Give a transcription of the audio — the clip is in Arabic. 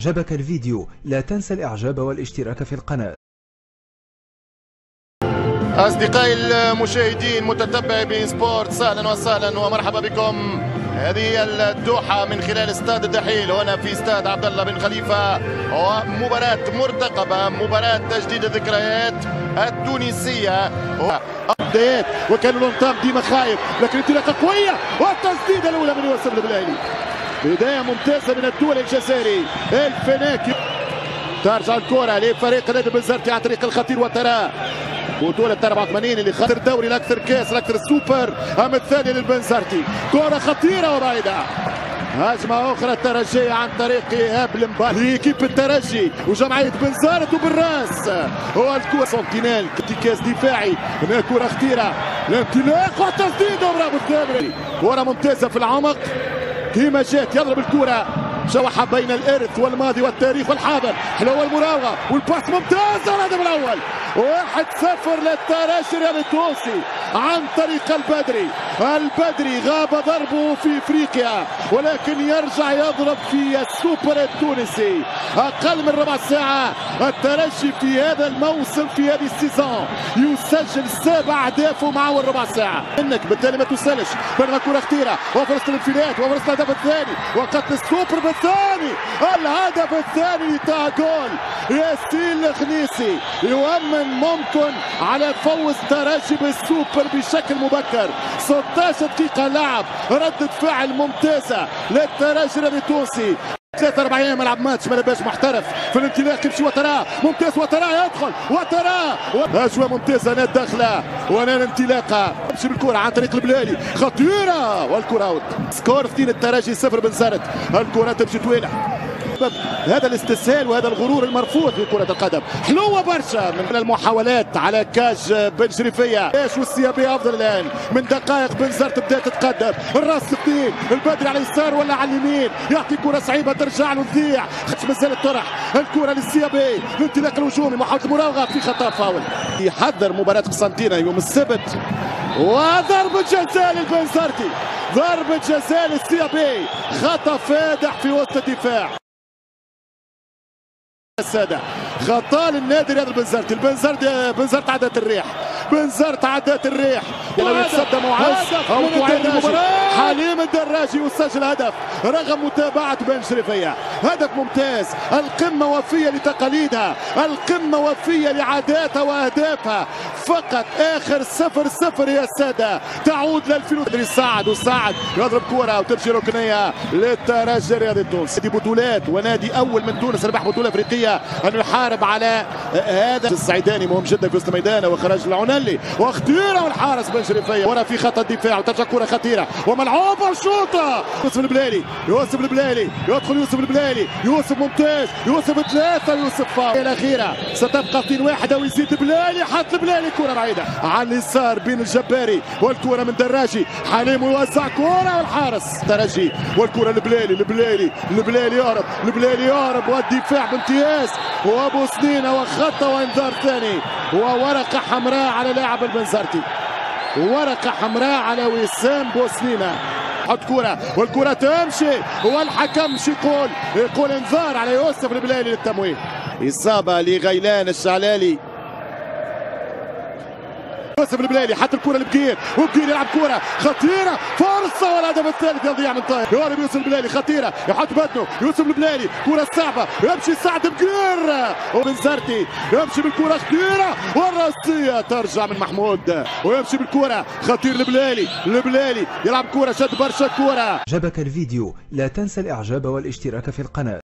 عجبك الفيديو لا تنسى الإعجاب والاشتراك في القناة. أصدقائي المشاهدين متتبعي بين سبورت، أهلا وسهلا ومرحبا بكم. هذه الدوحة من خلال استاد الدحيل هنا في استاد عبد الله بن خليفة، ومباراة مرتقبة، مباراة تجديد الذكريات التونسية. بدايات وكان الانطام ديما خايف، لكن انطلاقة قوية والتسديدة الأولى من يوسف البلايلي. بداية ممتازة من الدول الجزائري الفناكي. ترجع الكرة لفريق نادي بنزرتي عن طريق الخطير وتراه. بطولة 84 اللي خسر الدوري الأكثر كاس الأكثر السوبر، أما الثاني للبنزرتي. كرة خطيرة وبعيدة. هجمة أخرى الترجية عن طريق إيهاب المباري لإيكيب الترجي وجمعية بنزرت وبالراس. هو الكرة سنتينيل ارتكاز دفاعي، هنا كرة خطيرة، الانطلاق والتسديد وبرافو الثامري. كرة ممتازة في العمق، كيما جات يضرب الكرة شوحة بين الإرث والماضي والتاريخ والحاضر. حلوة المراوغة والباس ممتازة الهدف الأول. 1-0 للترجي الرياضي التونسي عن طريق البدري. البدري غاب ضربه في افريقيا ولكن يرجع يضرب في السوبر التونسي. اقل من ربع ساعه الترجي في هذا الموسم في هذه السيزون يسجل 7 اهداف مع ربع ساعه. انك بالتالي ما تسالش، بينما كره خطيره وفرصه الانفلات وفرصه الهدف الثاني وقتل السوبر بالثاني. الهدف الثاني تاع جول ياسين الخنيسي يؤمن ممكن على فوز الترجي بالسوبر بشكل مبكر. 16 دقيقة لعب، ردة فعل ممتازة للترجي الرياضي التونسي. 3-4 ايام ملعب ماتش ما لباش محترف في الانطلاق، يمشي وتراه ممتاز، وتراه يدخل، وتراه هجمة ممتازة نال داخلة ونال انطلاقة. يمشي بالكرة عن طريق البلالي خطيرة والكرة اوت. سكور 2 الترجي 0 بنزرت. الكرة تمشي طويلة. هذا الاستسهال وهذا الغرور المرفوض في كرة القدم. حلوة برشا من المحاولات على كاج بن شريفية. ايش والسيابية افضل الان من دقائق. بنزرت بدأت تتقدم، الراس اثنين، البدري على اليسار ولا على اليمين، يعطي كرة صعيبة ترجع له تضيع، مازال الطرح. الكرة للسيابي، الانطلاق الهجومي، محاولة المراوغة في خطأ فاول. يحذر مباراة قسنطينة يوم السبت. وضربة جزاء للبنزرتي، ضربة جزاء للسيابي، خطأ فادح في وسط الدفاع. السادة خطأ للنادي الرياضي البنزرتي. بنزرت عدت الريح، بنزرت عدت الريح. لو يتصدى معز او حليم الدراجي وسجل هدف رغم متابعة بن شريفية. هدف ممتاز، القمة وفية لتقاليدها، القمة وفية لعاداتها واهدافها. فقط اخر 0-0 يا سادة تعود للفيلو. سعد وسعد يضرب كرة وتمشي ركنية للترجي الرياضي التونسي. نادي بطولات ونادي اول من تونس ربح بطولة افريقية انه يحارب على هذا. السعيداني مهم جدا في وسط الميدان وخرج العنلي وخطيرة والحارس بن شريفية. ورا في خط الدفاع وترجع كرة خطيرة وملعوبة وشوطة. يوسف البلالي، يوسف البلالي يدخل، يوسف البلالي، يوسف ممتاز، يوسف 3، يوسف فاول. الأخيرة ستبقى 2-1 ويزيد البلالي، حط البلالي كرة بعيدة على اليسار بين الجباري والكرة من دراجي. حليم يوزع كرة والحارس ترجي والكرة البلالي، البلالي يهرب، البلالي يهرب والدفاع بامتياز وابو سنينة وخطة وانذار ثاني وورقة حمراء على لاعب البنزرتي. ورقة حمراء على وسام بوسنينة. حط كرة والكرة تمشي والحكم مش يقول انذار على يوسف البلالي للتمويه. إصابة لغيلان الشعلالي. يوسف البلالي حط الكرة لبقير وبقير يلعب كرة خطيرة، فرصة والهدف الثالث يضيع من طاير. يهرب يوسف البلالي خطيرة، يحط بدنه يوسف البلالي، كرة صعبة يمشي سعد بقير وبنزرتي يمشي بالكرة خطيرة والراسية ترجع من محمود ويمشي بالكرة خطير البلالي يلعب كرة شد برشا كرة. عجبك الفيديو لا تنسى الإعجاب والاشتراك في القناة.